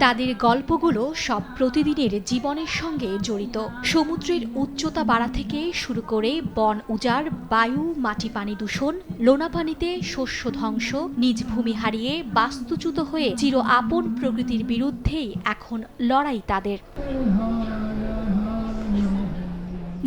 তাদের গল্পগুলো সব প্রতিদিনের জীবনের সঙ্গে জড়িত। সমুদ্রের উচ্চতা বাড়া থেকে শুরু করে বন উজাড়, বায়ু মাটি পানি দূষণ, লোনা পানিতে শস্য ধ্বংস, নিজ ভূমি হারিয়ে বাস্তুচ্যুত হয়ে চির আপন প্রকৃতির বিরুদ্ধেই এখন লড়াই তাদের।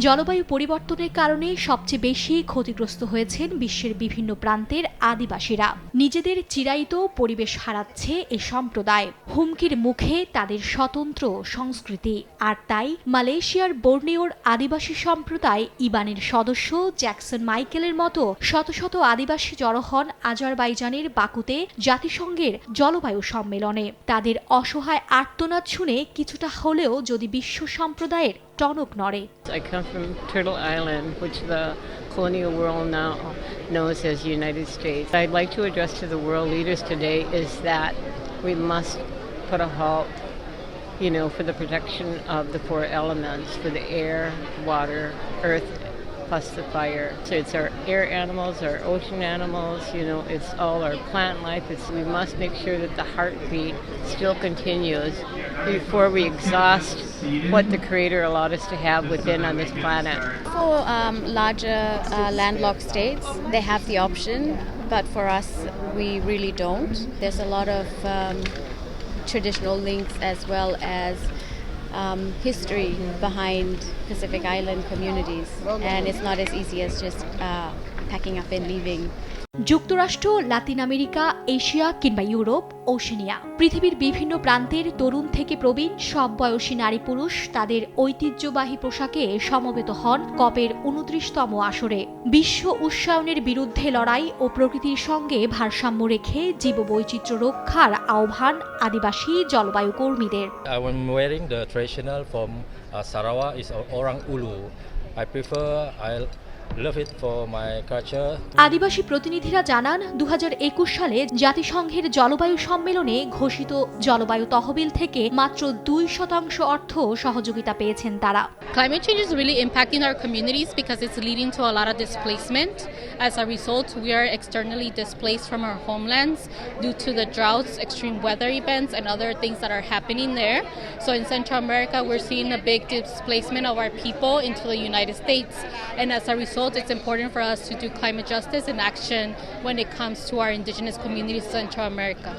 জলবায়ু পরিবর্তনের কারণে সবচেয়ে বেশি ক্ষতিগ্রস্ত হয়েছেন বিশ্বের বিভিন্ন প্রান্তের আদিবাসীরা। নিজেদের চিরায়িত পরিবেশ হারাচ্ছে এ সম্প্রদায়, হুমকির মুখে তাদের স্বতন্ত্র সংস্কৃতি। আর তাই মালয়েশিয়ার বোর্নিওর আদিবাসী সম্প্রদায় ইবানের সদস্য জ্যাকসন মাইকেলের মতো শত শত আদিবাসী জড়ো হন আজারবাইজানের বাকুতে জাতিসংঘের জলবায়ু সম্মেলনে। তাদের অসহায় আর্তনাদ শুনে কিছুটা হলেও যদি বিশ্ব সম্প্রদায়ের টনক নড়ে। I come from Turtle Island, which the colonial world now knows as the United States. I'd like to address to the world leaders today is that we must put a halt, for the protection of the four elements, for the air, water, earth, plus the fire. So it's our air animals, our ocean animals, it's all our plant life. We must make sure that the heartbeat still continues before we exhaust what the Creator allowed us to have within on this planet. For larger landlocked states, they have the option, but for us, we really don't. There's a lot of traditional links as well as history behind Pacific Island communities, and it's not as easy as just packing up and leaving. যুক্তরাষ্ট্র, Latin America, Asia কিংবা Europe, Oceania, পৃথিবীর বিভিন্ন প্রান্তের তরুণ থেকে প্রবীণ সব বয়সী নারী পুরুষ তাদের ঐতিহ্যবাহী পোশাকে সমবেত হন কপের 29তম আসরে। বিশ্ব উষ্ণায়নের বিরুদ্ধে লড়াই ও প্রকৃতির সঙ্গে ভারসাম্য রেখে জীববৈচিত্র্য রক্ষার আহ্বান আদিবাসী জলবায়ু কর্মীদের। I'm wearing the traditional from Sarawak is Orang Ulu. I love it for my culture. আদিবাসী প্রতিনিধিরা জানান 2021 সালে জাতিসংঘের জলবায়ু সম্মেলনে ঘোষিত জলবায়ু তহবিল থেকে মাত্র 2% অর্থ সহযোগিতা পেয়েছেন তারা। Climate change is really impacting our communities because it's leading to a lot of displacement. As a result, we are externally displaced from our homelands due to the droughts, extreme weather events, and other things that are happening there. So in Central America, we're seeing a big displacement of our people into the United States. And as a result, it's important for us to do climate justice and action when it comes to our indigenous communities in Central America.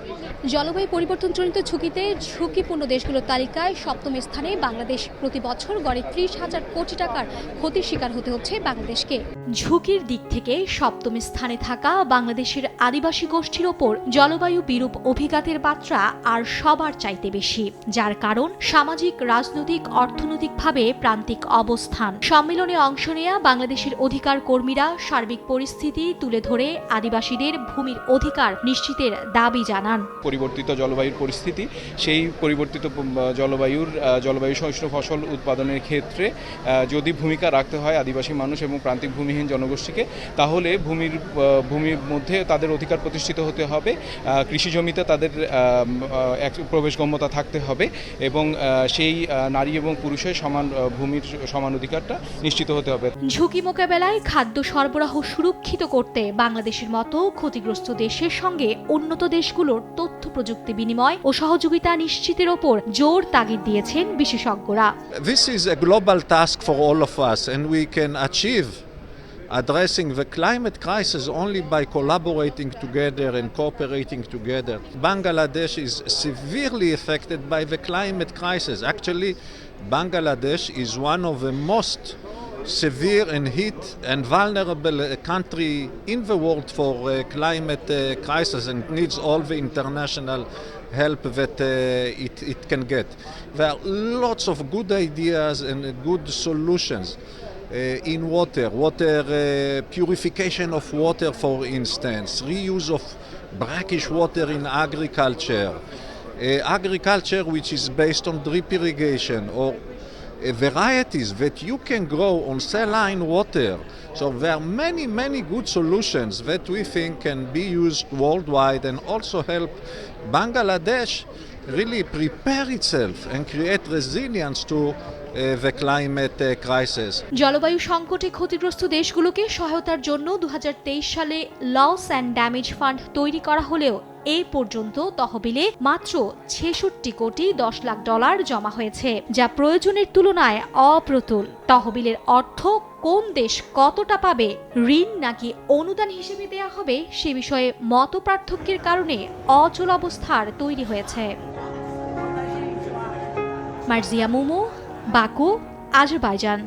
জলবায়ু পরিবর্তনজনিত ঝুঁকিতে ঝুঁকিপূর্ণ দেশগুলোর তালিকায় 7ম স্থানে বাংলাদেশ। প্রতি বছর গড়ে 30,000 কোটি টাকার ক্ষতির শিকার হতে হচ্ছে বাংলাদেশকে। ঝুঁকির দিক থেকে 7ম স্থানে থাকা বাংলাদেশের আদিবাসী গোষ্ঠীর ওপর জলবায়ু বিরূপ অভিঘাতের মাত্রা আর সবার চাইতে বেশি, যার কারণ সামাজিক, রাজনৈতিক, অর্থনৈতিকভাবে প্রান্তিক অবস্থান। সম্মেলনে অংশ নেয়া বাংলাদেশের অধিকার কর্মীরা সার্বিক পরিস্থিতি তুলে ধরে আদিবাসীদের ভূমির অধিকার নিশ্চিতের দাবি জানান। পরিবর্তিত জলবায়ুর পরিস্থিতি, সেই পরিবর্তিত জলবায়ু সহিষ্ণু ফসল উৎপাদনের ক্ষেত্রে যদি ভূমিকা রাখতে হয় আদিবাসী মানুষ এবং প্রান্তিক ভূমিহীন জনগোষ্ঠীকে, তাহলে ভূমির মধ্যে তাদের অধিকার প্রতিষ্ঠিত হতে হবে, কৃষি জমিতে তাদের প্রবেশগম্যতা থাকতে হবে এবং সেই নারী এবং পুরুষের ভূমির সমান অধিকারটা নিশ্চিত হতে হবে। ঝুঁকি মোকাবেলায় খাদ্য সরবরাহ সুরক্ষিত করতে বাংলাদেশের মতো ক্ষতিগ্রস্ত দেশের সঙ্গে উন্নত দেশগুলোর তথ্য প্রযুক্তি বিনিময় ও সহযোগিতা নিশ্চিতের ওপর জোর তাগিদ দিয়েছেন বিশেষজ্ঞরা। This is a global task for all of us, and we can achieve addressing the climate crisis only by collaborating together and cooperating together. Bangladesh is severely affected by the climate crisis. Actually, Bangladesh is one of the most severe and hit and vulnerable country in the world for climate crisis and needs all the international help that it can get. There are lots of good ideas and good solutions in water purification of water, for instance, reuse of brackish water in agriculture which is based on drip irrigation, or varieties that you can grow on saline water. So there are many good solutions that we think can be used worldwide and also help Bangladesh really prepare itself and create resilience to the climate crisis. জলবায়ু সংকটে ক্ষতিগ্রস্ত দেশগুলোকে সহায়তার জন্য 2023 সালে loss and damage fund তৈরি করা হলেও এই পর্যন্ত তহবিলে মাত্র 66 কোটি 10 লাখ ডলার জমা হয়েছে, যা প্রয়োজনের তুলনায় অপ্রতুল। তহবিলের অর্থ কোন দেশ কতটা পাবে, ঋণ নাকি অনুদান হিসেবে দেয়া হবে, সে বিষয়ে মতপার্থক্যের কারণে অচল অবস্থার তৈরি হয়েছে। Marjia Mumu, Baku, Azerbaijan.